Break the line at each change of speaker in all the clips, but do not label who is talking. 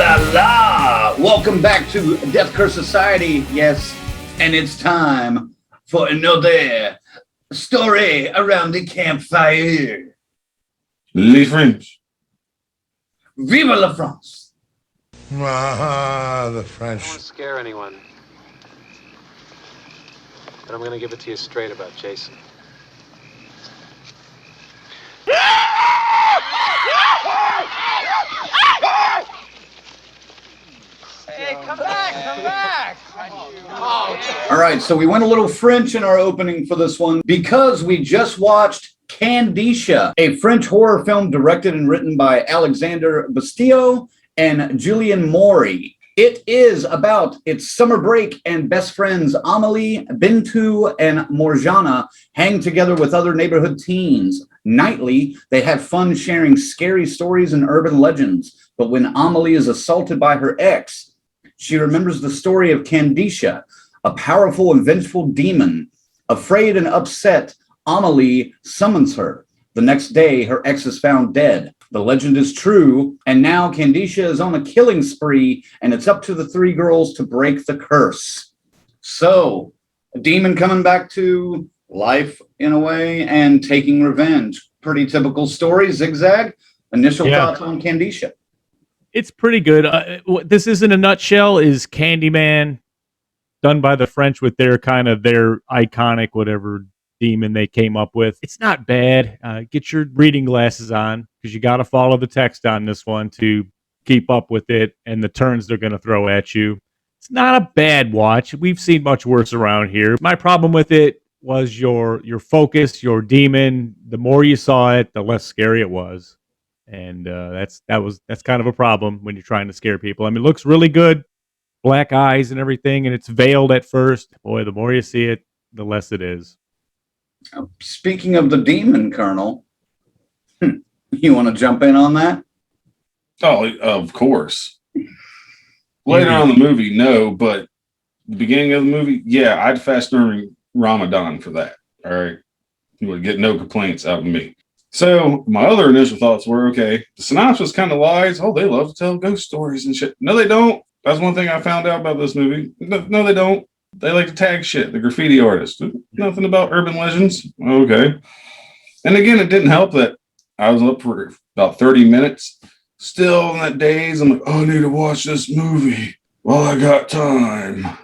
la la! Welcome back to Death Curse Society. Yes, and it's time for another story around the campfire.
Les French.
Viva la France!
Ah, the French.
I won't scare anyone. But I'm going to give it to you straight about Jason.
Hey, come back!
All right, so we went a little French in our opening for this one because we just watched Kandisha, a French horror film directed and written by Alexandre Bastillo and Julien Maury. It is about its summer break and best friends Amélie, Bintou, and Morjana hang together with other neighborhood teens. Nightly, they have fun sharing scary stories and urban legends. But when Amélie is assaulted by her ex, she remembers the story of Kandisha, a powerful and vengeful demon. Afraid and upset, Amélie summons her. The next day, her ex is found dead. The legend is true, and now Kandisha is on a killing spree, and it's up to the three girls to break the curse. So, a demon coming back to life in a way and taking revenge. Pretty typical story. Zigzag, initial thoughts on Kandisha?
It's pretty good. What this is in a nutshell is Candyman done by the French with their iconic whatever demon they came up with. It's not bad. Get your reading glasses on because you got to follow the text on this one to keep up with it and the turns they're going to throw at you. It's not a bad watch. We've seen much worse around here. My problem with it was your focus, your demon. The more you saw it, the less scary it was. And that's kind of a problem when you're trying to scare people. I mean, it looks really good, black eyes and everything, and it's veiled at first. Boy, the more you see it, the less it is.
Speaking of the demon, Colonel, you want to jump in on that?
Oh, of course. Later on in the movie, no, but the beginning of the movie, yeah, I'd fast during Ramadan for that. All right. You would get no complaints out of me. So my other initial thoughts were, okay, the synopsis kind of lies. Oh, they love to tell ghost stories and shit. No, they don't. That's one thing I found out about this movie. No, they don't. They like to tag shit. The graffiti artists. Nothing about urban legends. Okay. And again, it didn't help that I was up for about 30 minutes. Still in that daze, I'm like, oh, I need to watch this movie while I got time.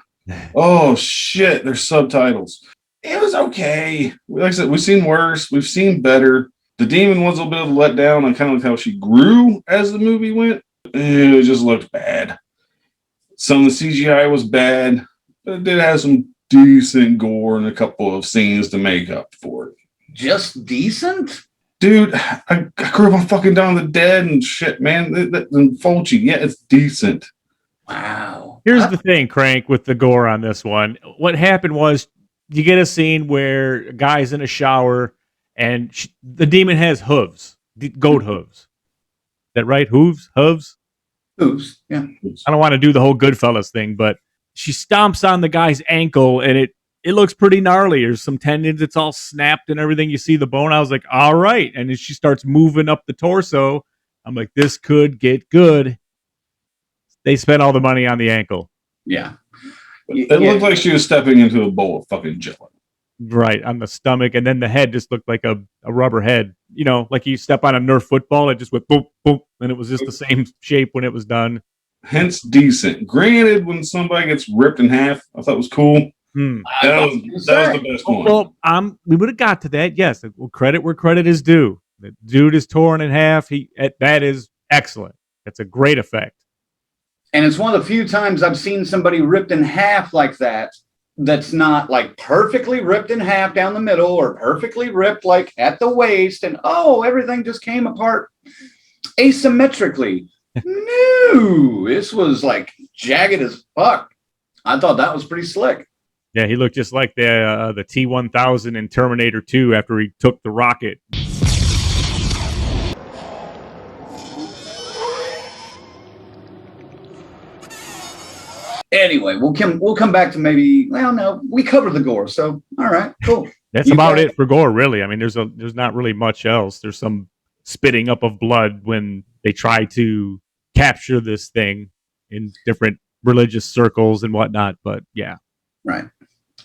Oh, shit. There's subtitles. It was okay. Like I said, we've seen worse. We've seen better. The demon was a bit of a letdown on kind of like how she grew as the movie went. It just looked bad. Some of the CGI was bad, but it did have some decent gore and a couple of scenes to make up for it.
Just decent?
Dude, I grew up on fucking Dawn of the Dead and shit, man. And Fulci, yeah, it's decent.
Wow.
Here's the thing, Crank, with the gore on this one. What happened was you get a scene where a guy's in a shower and the demon has hooves, goat hooves. Is that right? Hooves?
Hooves, yeah.
I don't want to do the whole Goodfellas thing, but she stomps on the guy's ankle and it looks pretty gnarly. There's some tendons, it's all snapped and everything. You see the bone. I was like, all right. And then she starts moving up the torso. I'm like, this could get good. They spent all the money on the ankle.
Yeah.
It looked like she was stepping into a bowl of fucking jello.
Right, on the stomach. And then the head just looked like a rubber head. You know, like you step on a Nerf football, it just went boom, boom. And it was just the same shape when it was done.
Hence decent. Granted, when somebody gets ripped in half, I thought it was cool. That was the best one.
Well, we would have got to that. Yes, well, credit where credit is due. The dude is torn in half. That is excellent. That's a great effect.
And it's one of the few times I've seen somebody ripped in half like that. That's not like perfectly ripped in half down the middle or perfectly ripped like at the waist and everything just came apart asymmetrically. No, this was like jagged as fuck. I thought that was pretty slick.
Yeah, he looked just like the T-1000 in Terminator 2 after he took the rocket.
Anyway, we'll come back to maybe. Well, no, we covered the gore, so all right, cool.
That's about it for gore, really. I mean, there's not really much else. There's some spitting up of blood when they try to capture this thing in different religious circles and whatnot. But yeah.
Right.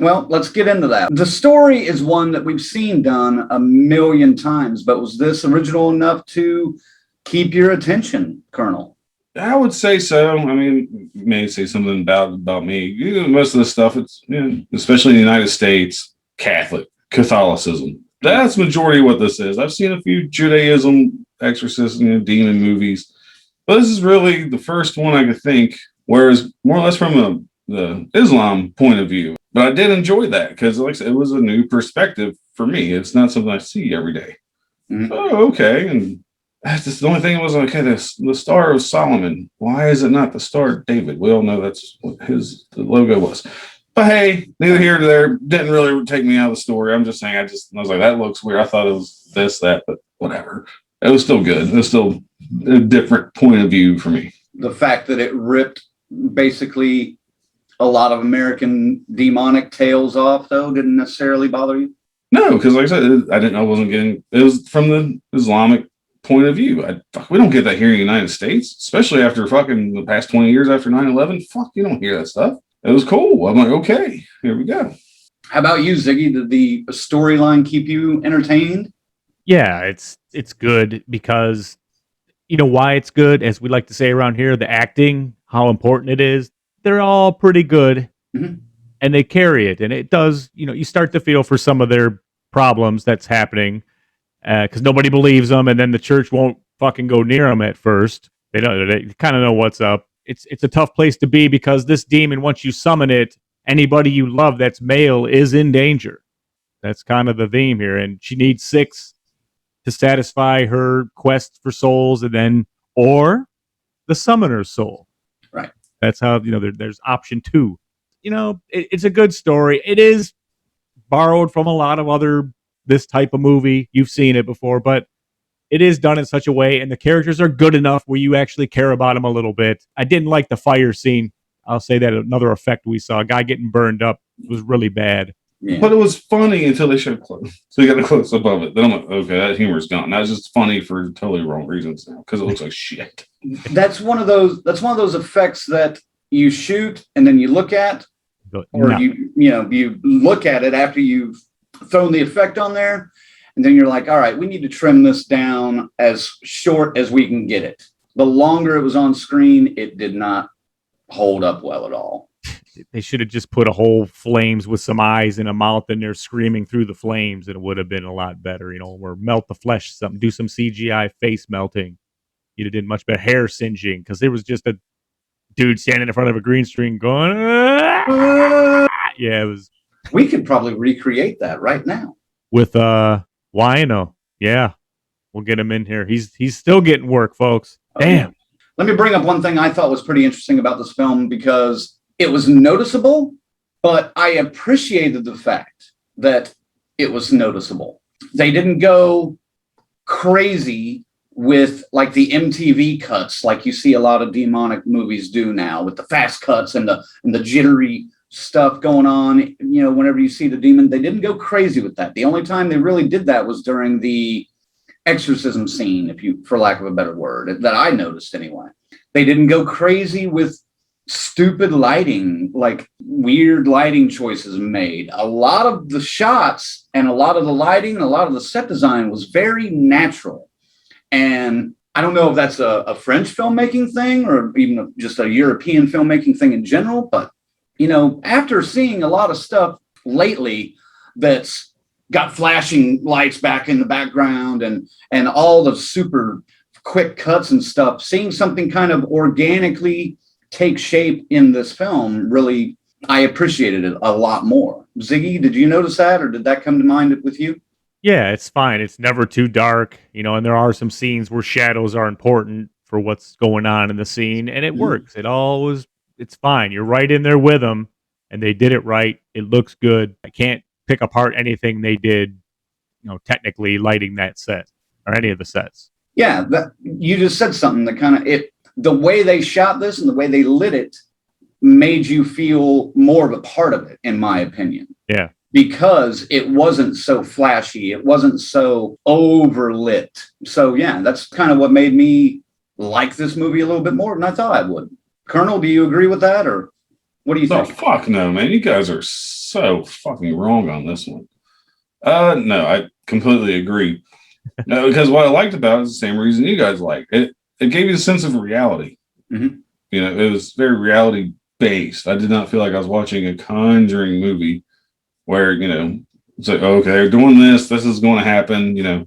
Well, let's get into that. The story is one that we've seen done a million times, but was this original enough to keep your attention, Colonel?
I would say so. I mean, you may say something about me. You know, most of the stuff, it's, you know, especially in the United States, Catholicism. That's majority of what this is. I've seen a few Judaism, exorcism, you know, demon movies, but this is really the first one I could think, whereas more or less from the Islam point of view. But I did enjoy that because, like I said, it was a new perspective for me. It's not something I see every day.
Mm-hmm.
Oh, okay. And that's just the only thing was, okay, the Star of Solomon. Why is it not the Star of David? We all know that's what the logo was. But hey, neither here nor there. Didn't really take me out of the story. I'm just saying, I was like, that looks weird. I thought it was this, that, but whatever. It was still good. It was still a different point of view for me.
The fact that it ripped basically a lot of American demonic tales off, though, didn't necessarily bother you?
No, because like I said, I wasn't getting, it was from the Islamic point of view. We don't get that here in the United States, especially after fucking the past 20 years after 9/11. Fuck, you don't hear that stuff. It was cool. I'm like, okay, here we go.
How about you, Ziggy? Did the storyline keep you entertained?
Yeah, it's good because, you know why it's good, as we like to say around here, the acting, how important it is. They're all pretty good,
mm-hmm.
and they carry it. And it does, you know, you start to feel for some of their problems that's happening because nobody believes them, and then the church won't fucking go near them at first. They kind of know what's up. It's a tough place to be because this demon, once you summon it, anybody you love that's male is in danger. That's kind of the theme here, and she needs 6 to satisfy her quest for souls, and then or the summoner's soul.
Right.
That's how, you know, there's option 2. You know, it's a good story. It is borrowed from a lot of other this type of movie. You've seen it before, but it is done in such a way, and the characters are good enough where you actually care about them a little bit. I didn't like the fire scene. I'll say that another effect we saw, a guy getting burned up, was really bad.
Yeah.
But it was funny until they showed close. So you got a close up of it. Then I'm like, okay, that humor's gone. That was just funny for totally wrong reasons now because it looks like shit.
That's one of those effects that you shoot and then you look at, or
No.
you look at it after you've thrown the effect on there, and then you're like, all right, we need to trim this down as short as we can get it. The longer it was on screen, it did not hold up well at all.
They should have just put a whole flames with some eyes and a mouth, and they're screaming through the flames, and it would have been a lot better, you know, or melt the flesh, do some CGI face melting. You'd have did much better. Hair singeing, because there was just a dude standing in front of a green screen going, yeah, it was.
We could probably recreate that right now.
With Wino. Yeah. We'll get him in here. He's still getting work, folks. Damn.
Okay. Let me bring up one thing I thought was pretty interesting about this film because it was noticeable, but I appreciated the fact that it was noticeable. They didn't go crazy with like the MTV cuts like you see a lot of demonic movies do now, with the fast cuts and the jittery stuff going on. You know, whenever you see the demon, they didn't go crazy with that. The only time they really did that was during the exorcism scene, for lack of a better word, that I noticed anyway. They didn't go crazy with stupid lighting, like weird lighting choices made. A lot of the shots and a lot of the lighting, a lot of the set design was very natural. And I don't know if that's a French filmmaking thing or even just a European filmmaking thing in general, but you know, after seeing a lot of stuff lately that's got flashing lights back in the background and all the super quick cuts and stuff, seeing something kind of organically take shape in this film, really, I appreciated it a lot more. Ziggy, did you notice that, or did that come to mind with you?
Yeah, it's fine. It's never too dark, you know, and there are some scenes where shadows are important for what's going on in the scene, and it works. It's fine. You're right in there with them, and they did it right. It looks good. I can't pick apart anything they did, you know, technically lighting that set or any of the sets.
Yeah, you just said something that kind of the way they shot this and the way they lit it made you feel more of a part of it, in my opinion.
Yeah.
Because it wasn't so flashy. It wasn't so overlit. So yeah, that's kind of what made me like this movie a little bit more than I thought I would. Colonel, do you agree with that, or what do you
Oh,
think?
fuck no, man. You guys are so fucking wrong on this one. No, I completely agree. No, because what I liked about it is the same reason you guys like it. It gave you a sense of reality.
Mhm.
You know, it was very reality based. I did not feel like I was watching a Conjuring movie where, you know, it's like, okay, they're doing this. This is going to happen. You know,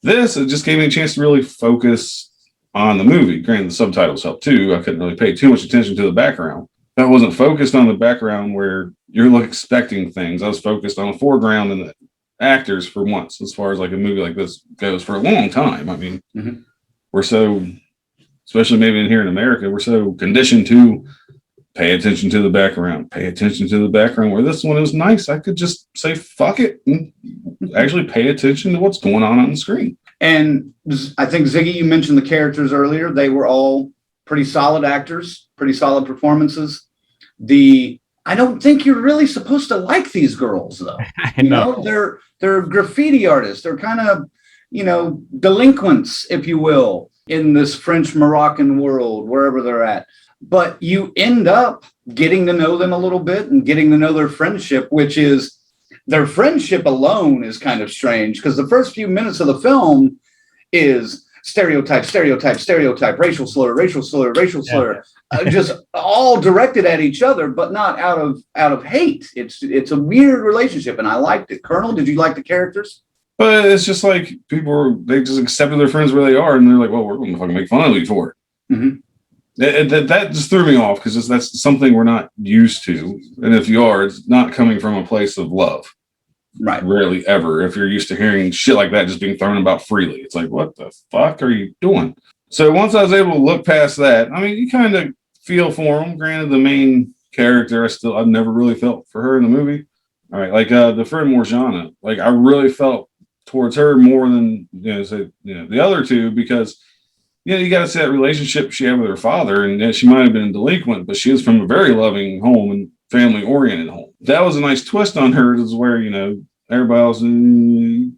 it just gave me a chance to really focus on the movie. Granted, the subtitles helped too. I couldn't really pay too much attention to the background. I wasn't focused on the background where you're expecting things. I was focused on the foreground and the actors for once, as far as like a movie like this goes for a long time. I mean, we're so, especially maybe in here in America, we're so conditioned to pay attention to the background, where this one is nice. I could just say, fuck it, and actually pay attention to what's going on the screen.
And I think, Ziggy, you mentioned the characters earlier. They were all pretty solid actors, pretty solid performances. I don't think you're really supposed to like these girls, though. You know, they're graffiti artists. They're kind of, you know, delinquents, if you will, in this French Moroccan world, wherever they're at. But you end up getting to know them a little bit and getting to know their friendship, which is their friendship alone is kind of strange, because the first few minutes of the film is stereotype, racial slur, just all directed at each other, but not out of hate. It's a weird relationship, and I liked it. Colonel, did you like the characters?
But it's just like they just accepted their friends where they are, and they're like, well, we're going to fucking make fun of you for it.
Mm-hmm.
That just threw me off, because that's something we're not used to. And if you are, it's not coming from a place of love.
Right.
Rarely ever. If you're used to hearing shit like that just being thrown about freely, it's like, what the fuck are you doing? So once I was able to look past that, I mean, you kind of feel for them. Granted, the main character, I've never really felt for her in the movie. All right, like the friend Morjana, like I really felt towards her more than the other two, because you got to see that relationship she had with her father, and she might have been a delinquent, but she was from a very loving home and family-oriented home. That was a nice twist on her, is where, everybody else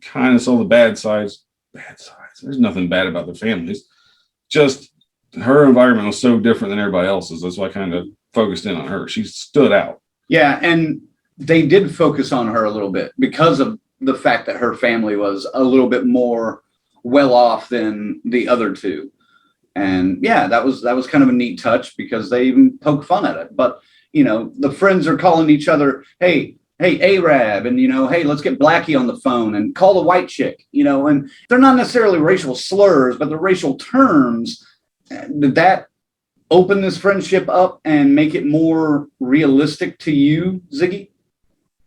kind of saw the bad sides. There's nothing bad about their families. Just her environment was so different than everybody else's. That's why I kind of focused in on her. She stood out.
Yeah, and they did focus on her a little bit because of the fact that her family was a little bit more well off than the other two. And yeah, that was kind of a neat touch, because they even poke fun at it. But the friends are calling each other, hey, Arab, and hey, let's get Blackie on the phone and call the white chick, and they're not necessarily racial slurs, but the racial terms. Did that open this friendship up and make it more realistic to you, Ziggy?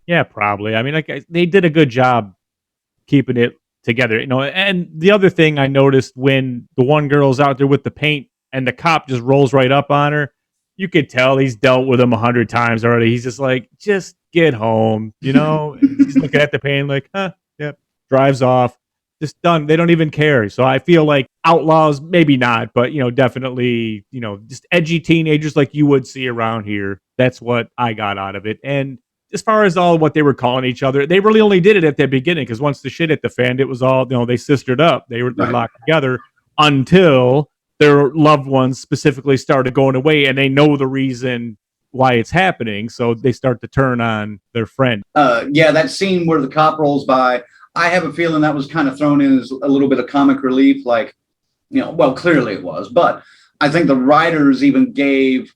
Yeah, probably. I mean, they did a good job keeping it together, And the other thing I noticed, when the one girl's out there with the paint and the cop just rolls right up on her, you could tell he's dealt with him 100 times already. He's just like, just get home, He's looking at the paint like, yep, drives off, just done. They don't even care. So I feel like outlaws, maybe not, but definitely, just edgy teenagers like you would see around here. That's what I got out of it. And as far as all what they were calling each other, they really only did it at the beginning, because once the shit hit the fan, it was all, they sistered up. They were locked together until their loved ones specifically started going away, and they know the reason why it's happening. So they start to turn on their friend.
Yeah, that scene where the cop rolls by, I have a feeling that was kind of thrown in as a little bit of comic relief. Like, well, clearly it was, but I think the writers even gave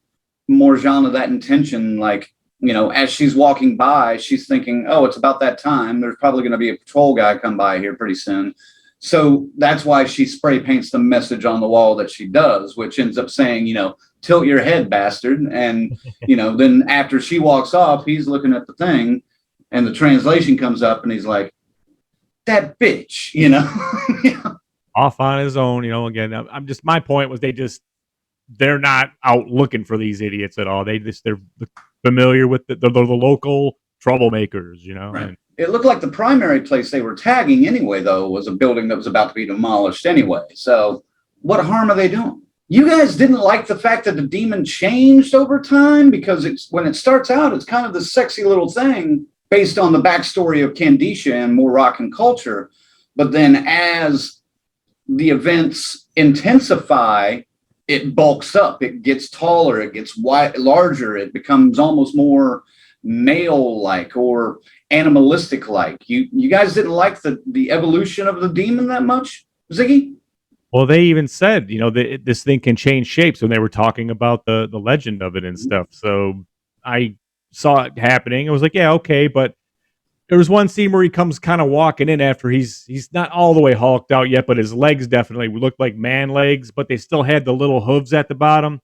Morjana that intention. Like, as she's walking by, she's thinking, oh, it's about that time. There's probably going to be a patrol guy come by here pretty soon. So that's why she spray paints the message on the wall that she does, which ends up saying, tilt your head, bastard. And, then after she walks off, he's looking at the thing, and the translation comes up, and he's like, that bitch,
Off on his own, again, my point was they're not out looking for these idiots at all. They're familiar with the local troublemakers,
Right. It looked like the primary place they were tagging anyway, though, was a building that was about to be demolished anyway. So what harm are they doing? You guys didn't like the fact that the demon changed over time, because when it starts out, it's kind of this sexy little thing based on the backstory of Kandisha and Moroccan culture. But then as the events intensify, it bulks up, it gets taller, it gets larger, it becomes almost more male-like or animalistic-like. You guys didn't like the evolution of the demon that much, Ziggy?
Well, they even said, this thing can change shapes when they were talking about the legend of it and stuff. So I saw it happening. I was like, yeah, okay. But there was one scene where he comes kind of walking in after he's not all the way hulked out yet, but his legs definitely looked like man legs, but they still had the little hooves at the bottom.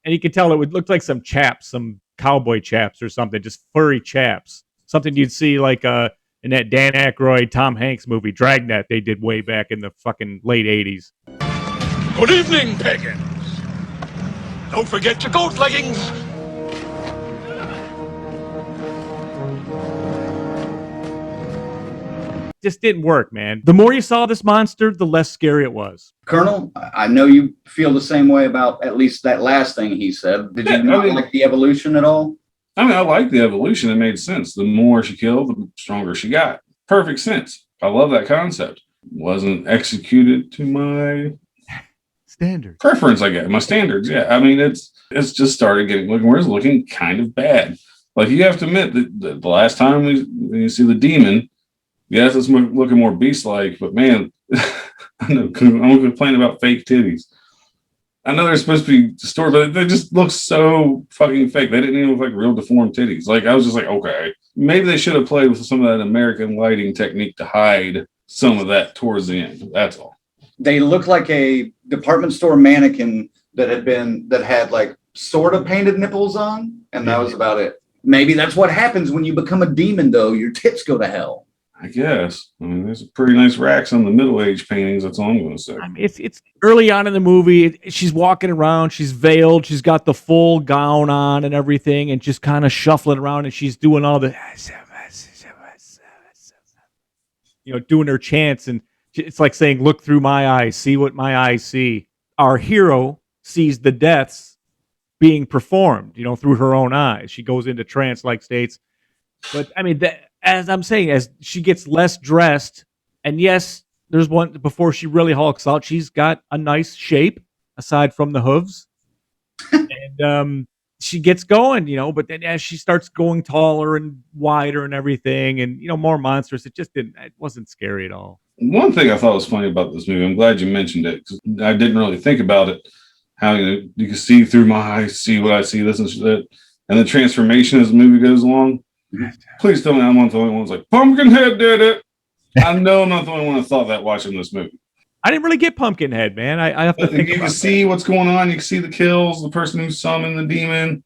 And you could tell it would look like some chaps, some cowboy chaps or something, just furry chaps. Something you'd see like in that Dan Aykroyd, Tom Hanks movie, Dragnet, they did way back in the fucking late 80s.
Good evening, pagans. Don't forget your goat leggings.
Just didn't work, man. The more you saw this monster, the less scary it was.
Colonel, I know you feel the same way about at least that last thing he said. Did you not like the evolution at all?
I mean, I like the evolution. It made sense. The more she killed, the stronger she got. Perfect sense. I love that concept. Wasn't executed to my
standards.
Preference, I guess. My standards, yeah. I mean, it's just started looking kind of bad. Like, you have to admit that the last time when you see the demon, yes, it's looking more beast-like, but man, I know I'm complaining about fake titties. I know they're supposed to be distorted, but they just look so fucking fake. They didn't even look like real deformed titties. Like, I was just like, okay, maybe they should have played with some of that American lighting technique to hide some of that towards the end. That's all.
They look like a department store mannequin that had like sort of painted nipples on, and that was about it. Maybe that's what happens when you become a demon, though. Your tits go to hell.
I guess. I mean, there's pretty nice racks on the Middle Age paintings. That's all I'm going to say.
I mean, it's early on in the movie. She's walking around. She's veiled. She's got the full gown on and everything, and just kind of shuffling around. And she's doing all the, doing her chants. And it's like saying, "Look through my eyes, see what my eyes see." Our hero sees the deaths being performed, through her own eyes. She goes into trance-like states. But I mean, as I'm saying, as she gets less dressed, and yes, there's one before she really hulks out, she's got a nice shape aside from the hooves. And she gets going, but then as she starts going taller and wider and everything and, more monstrous, it wasn't scary at all.
One thing I thought was funny about this movie, I'm glad you mentioned it, because I didn't really think about it, how you can see through my eyes, see what I see, this and that, and the transformation as the movie goes along. Please tell me I'm not the only one who's like, Pumpkinhead did it. I know I'm not the only one who thought that watching this movie.
I didn't really get Pumpkinhead, man. I have to think.
You can see what's going on. You can see the kills, the person who summoned the demon,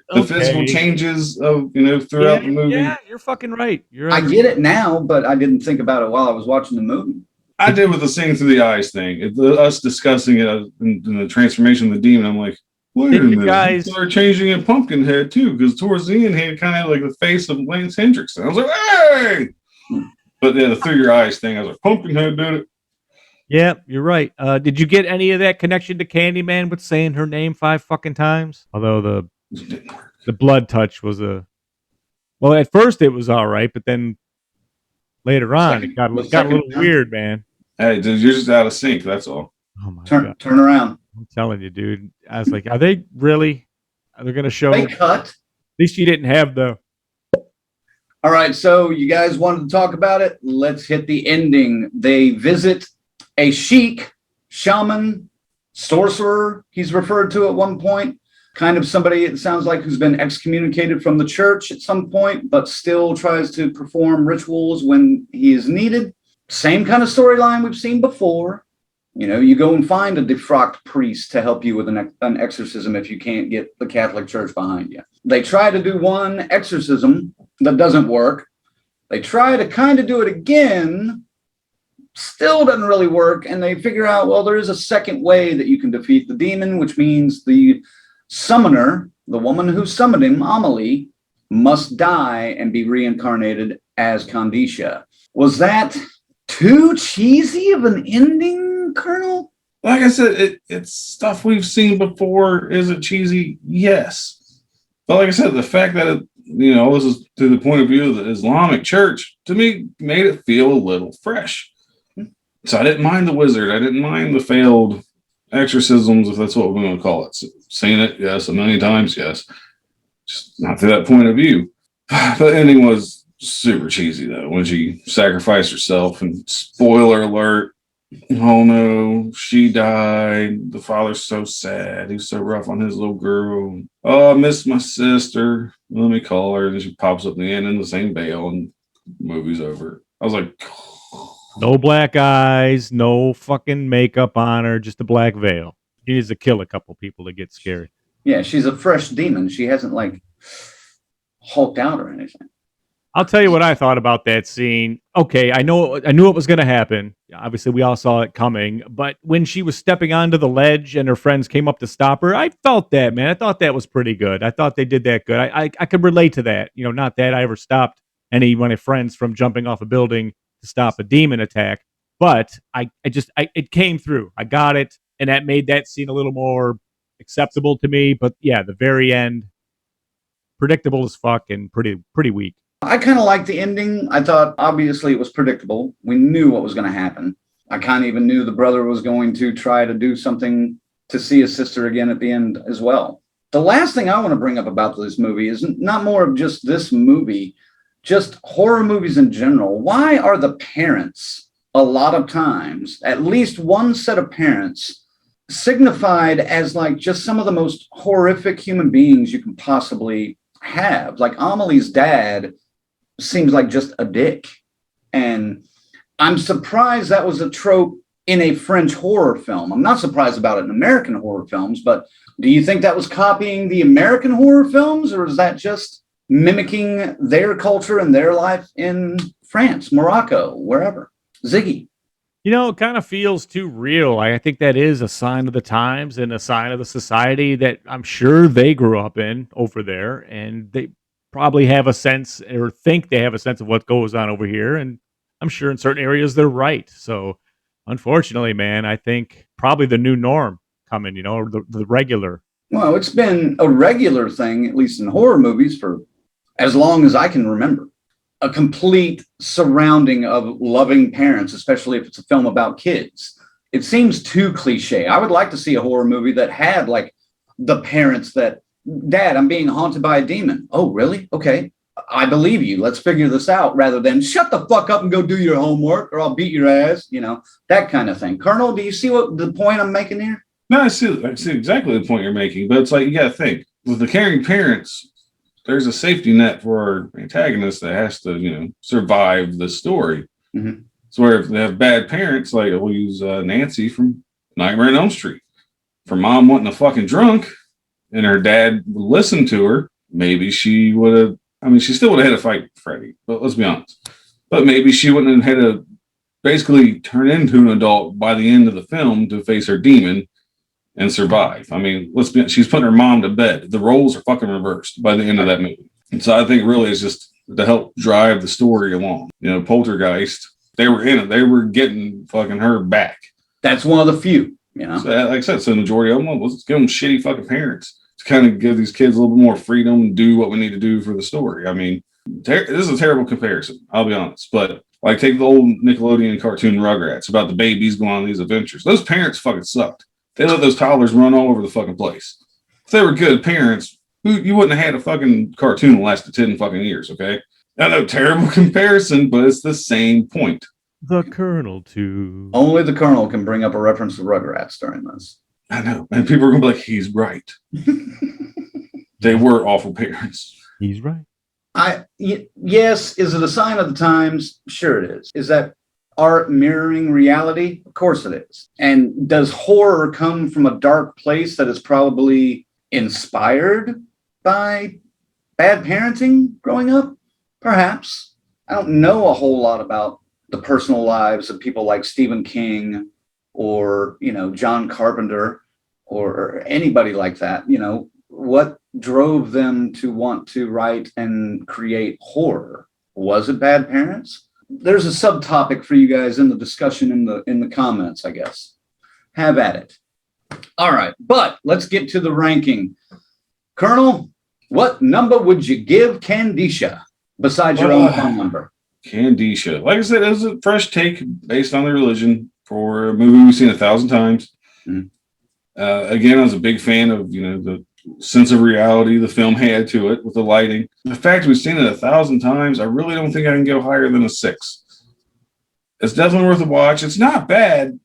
the physical changes of throughout the movie.
Yeah, you're fucking right.
I get it now, but I didn't think about it while I was watching the movie.
I did with the seeing through the eyes thing. Us discussing it in the transformation of the demon. I'm like, wait a minute. Guys are changing it Pumpkinhead too, because towards the end he kind of had like the face of Lance Hendrickson. I was like, hey! But then the through your eyes thing, I was like, Pumpkinhead did it.
Yeah, you're right. Did you get any of that connection to Candyman with saying her name 5 fucking times? Although the blood touch was well, at first it was all right, but then later on it got a little weird, man.
Hey, dude, you're just out of sync. That's all.
Oh my God.
Turn around.
I'm telling you, dude. I was like, are they going to show?
They cut.
At least you didn't have the.
All right, so you guys wanted to talk about it. Let's hit the ending. They visit a sheik, shaman, sorcerer, he's referred to at one point. Kind of somebody, it sounds like, who's been excommunicated from the church at some point, but still tries to perform rituals when he is needed. Same kind of storyline we've seen before. You go and find a defrocked priest to help you with an exorcism if you can't get the Catholic Church behind you. They try to do one exorcism that doesn't work. They try to kind of do it again, still doesn't really work, and they figure out, well, there is a second way that you can defeat the demon, which means the summoner, the woman who summoned him, Amelie, must die and be reincarnated as Kandisha. Was that too cheesy of an ending, Colonel?
Like I said, it's stuff we've seen before. Is it cheesy? Yes. But like I said, the fact that this is through the point of view of the Islamic Church, to me, made it feel a little fresh. So I didn't mind the wizard. I didn't mind the failed exorcisms, if that's what we're going to call it. Seen it, yes. A million times, yes. Just not to that point of view. The ending was super cheesy, though, when she sacrificed herself. And spoiler alert, oh no, she died. The father's so sad. He's so rough on his little girl. Oh, I miss my sister. Let me call her. And then she pops up in the end in the same veil, and the movie's over. I was like,
No black eyes, no fucking makeup on her, just a black veil. She needs to kill a couple people to get scary.
Yeah, she's a fresh demon. She hasn't like hulked out or anything.
I'll tell you what I thought about that scene. Okay, I knew it was going to happen. Obviously, we all saw it coming. But when she was stepping onto the ledge and her friends came up to stop her, I felt that, man. I thought that was pretty good. I thought they did that good. I could relate to that. You know, not that I ever stopped any of my friends from jumping off a building to stop a demon attack, but it came through. I got it, and that made that scene a little more acceptable to me. But yeah, the very end, predictable as fuck and pretty weak.
I kind of liked the ending. I thought obviously it was predictable. We knew what was going to happen. I kind of even knew the brother was going to try to do something to see his sister again at the end as well. The last thing I want to bring up about this movie is not more of just this movie, just horror movies in general. Why are the parents, a lot of times, at least one set of parents, signified as like just some of the most horrific human beings you can possibly have? Like Amelie's dad seems like just a dick. And I'm surprised that was a trope in a French horror film. I'm not surprised about it in American horror films, but do you think that was copying the American horror films, or is that just mimicking their culture and their life in France, Morocco, wherever? Ziggy.
You know, it kind of feels too real. I think that is a sign of the times and a sign of the society that I'm sure they grew up in over there, and they probably have a sense or think they have a sense of what goes on over here. And I'm sure in certain areas they're right. So unfortunately, man, I think probably the new norm coming, you know, or the regular.
Well, it's been a regular thing, at least in horror movies, for as long as I can remember. A complete surrounding of loving parents, especially if it's a film about kids. It seems too cliche. I would like to see a horror movie that had like the parents that, Dad, I'm being haunted by a demon. Oh, really? Okay. I believe you. Let's figure this out, rather than shut the fuck up and go do your homework or I'll beat your ass, you know, that kind of thing. Colonel, do you see what the point I'm making here?
no, I see exactly the point you're making, but it's like, you got to think with the caring parents, there's a safety net for our antagonist that has to, you know, survive the story.
Mm-hmm.
So where if they have bad parents, like we'll use Nancy from Nightmare on Elm Street. For mom wanting a fucking drunk and her dad would listen to her, maybe she would have, I mean, she still would have had a fight with Freddy, but let's be honest. But maybe she wouldn't have had to basically turn into an adult by the end of the film to face her demon and survive. I mean, she's putting her mom to bed. The roles are fucking reversed by the end of that movie. And so I think really it's just to help drive the story along. You know, Poltergeist, they were in it. They were getting fucking her back.
That's one of the few, you know.
So, like I said, so the majority of them, let's give them shitty fucking parents to kind of give these kids a little bit more freedom and do what we need to do for the story. I mean, this is a terrible comparison, I'll be honest. But like take the old Nickelodeon cartoon Rugrats about the babies going on these adventures. Those parents fucking sucked. They let those toddlers run all over the fucking place. If they were good parents, you wouldn't have had a fucking cartoon that lasted 10 fucking years, okay? I know, terrible comparison, but it's the same point.
The Colonel, too.
Only the Colonel can bring up a reference to Rugrats during this.
I know. And people are going to be like, he's right. They were awful parents.
He's right.
Yes, is it a sign of the times? Sure it is. Is that art mirroring reality? Of course it is. And does horror come from a dark place that is probably inspired by bad parenting growing up? Perhaps. I don't know a whole lot about the personal lives of people like Stephen King or, you know, John Carpenter or anybody like that. You know, what drove them to want to write and create horror? Was it bad parents? There's a subtopic for you guys in the discussion in the comments, I guess. Have at it. All right, but let's get to the ranking. Colonel, what number would you give Kandisha besides your own phone number?
Kandisha. Like I said, it was a fresh take based on the religion. for a movie we've seen 1,000 times.
Mhm.
Again, I was a big fan of, the sense of reality the film had to it with the lighting. The fact we've seen it 1,000 times, I really don't think I can go higher than a 6. It's definitely worth a watch. It's not bad,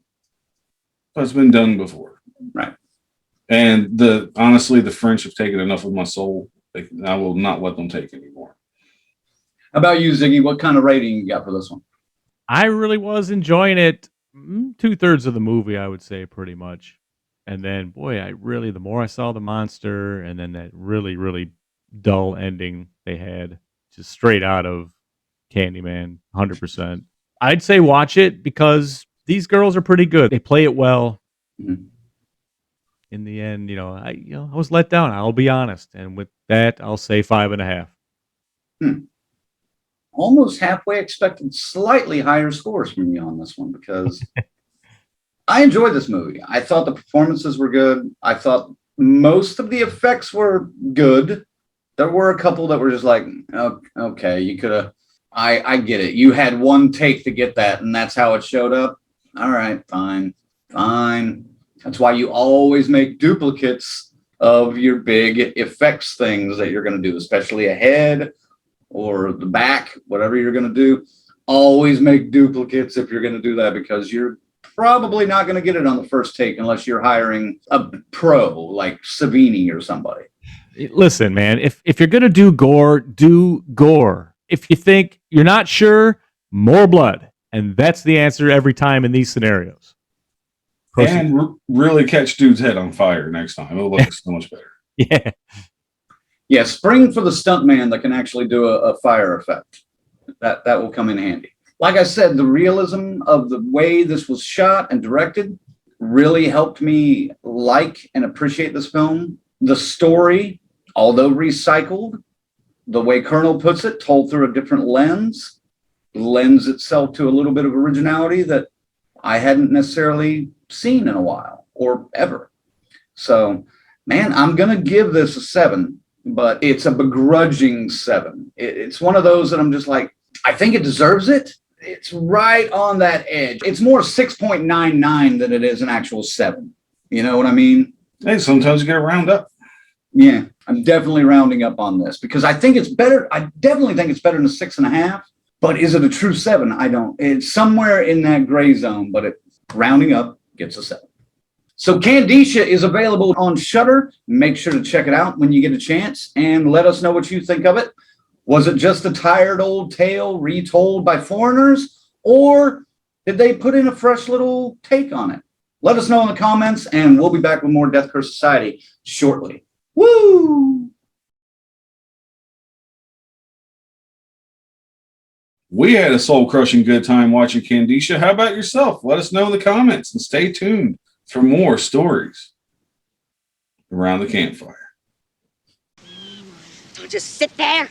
but it's been done before.
Right.
And honestly, the French have taken enough of my soul. I will not let them take anymore.
How about you, Ziggy? What kind of rating you got for this one?
I really was enjoying it. 2/3 of the movie, I would say, pretty much. And then, boy, the more I saw the monster, and then that really, really dull ending they had, just straight out of Candyman, 100%. I'd say watch it because these girls are pretty good. They play it well.
Mhm.
In the end, I was let down. I'll be honest, and with that, I'll say 5.5.
Almost halfway expected slightly higher scores from you on this one because I enjoyed this movie. I thought the performances were good. I thought most of the effects were good. There were a couple that were just like, oh, okay, you could have. I get it. You had one take to get that, and that's how it showed up. All right, fine. That's why you always make duplicates of your big effects things that you're going to do, especially a head or the back, whatever you're going to do. Always make duplicates if you're going to do that, because you're probably not going to get it on the first take unless you're hiring a pro like Savini or somebody.
Listen, man, if you're going to do gore. If you think you're not sure, more blood. And that's the answer every time in these scenarios.
And really catch dude's head on fire next time. It'll look so much better.
Yeah.
Yeah, spring for the stuntman that can actually do a fire effect. That will come in handy. Like I said, the realism of the way this was shot and directed really helped me like and appreciate this film. The story, although recycled, the way Colonel puts it, told through a different lens, lends itself to a little bit of originality that I hadn't necessarily seen in a while or ever. So, man, I'm going to give this a 7, but it's a begrudging 7. It's one of those that I'm just like, I think it deserves it. It's right on that edge. It's more 6.99 than it is an actual 7. You know what I mean?
Hey, sometimes you got to round up.
Yeah, I'm definitely rounding up on this because I think it's better. I definitely think it's better than a 6.5. But is it a true 7? I don't. It's somewhere in that gray zone, but rounding up gets a 7. So Kandisha is available on Shudder. Make sure to check it out when you get a chance and let us know what you think of it. Was it just a tired old tale retold by foreigners, or did they put in a fresh little take on it? Let us know in the comments, and we'll be back with more Death Curse Society shortly. Woo!
We had a soul-crushing good time watching Kandisha. How about yourself? Let us know in the comments, and stay tuned for more stories around the campfire.
Don't just sit there.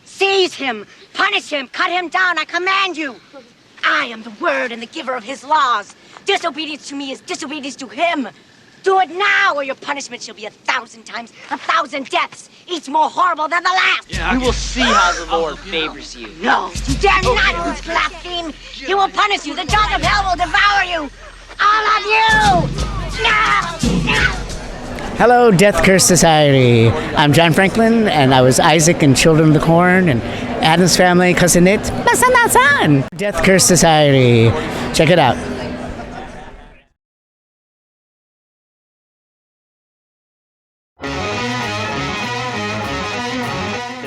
Seize him, punish him, cut him down. I command you. I am the word and the giver of his laws. Disobedience to me is disobedience to him. Do it now, or your punishment shall be 1,000 times, 1,000 deaths, each more horrible than the last.
Yeah, we will see how the Lord favors you.
No, you dare not blaspheme. He will punish you. The jaws of hell will devour you. All of you. No.
Hello, Death Curse Society. I'm John Franklin, and I was Isaac in Children of the Corn, and Adam's Family, Cousin It, Son. Death Curse Society. Check it out.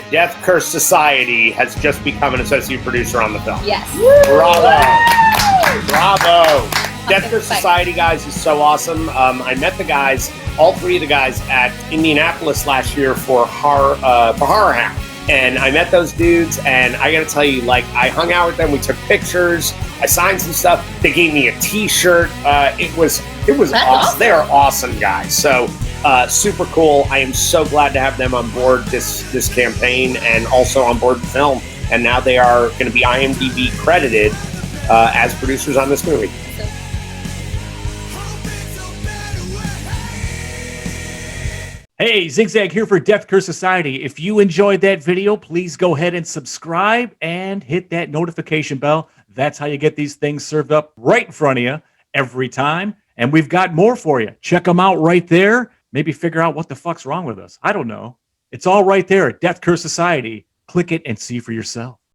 Death Curse Society has just become an associate producer on the film.
Yes.
Bravo. Death Curse Society, guys, is so awesome. I met the guys, all 3 of the guys, at Indianapolis last year for Horror Hound. And I met those dudes, and I gotta tell you, I hung out with them. We took pictures. I signed some stuff. They gave me a T-shirt. It was awesome. They are awesome guys. So super cool. I am so glad to have them on board this campaign, and also on board the film. And now they are going to be IMDb credited as producers on this movie.
Hey, Zigzag here for Death Curse Society. If you enjoyed that video, please go ahead and subscribe and hit that notification bell. That's how you get these things served up right in front of you. every time. And we've got more for you. Check them out right there. Maybe figure out what the fuck's wrong with us. I don't know. It's all right there at Death Curse Society. Click it and see for yourself.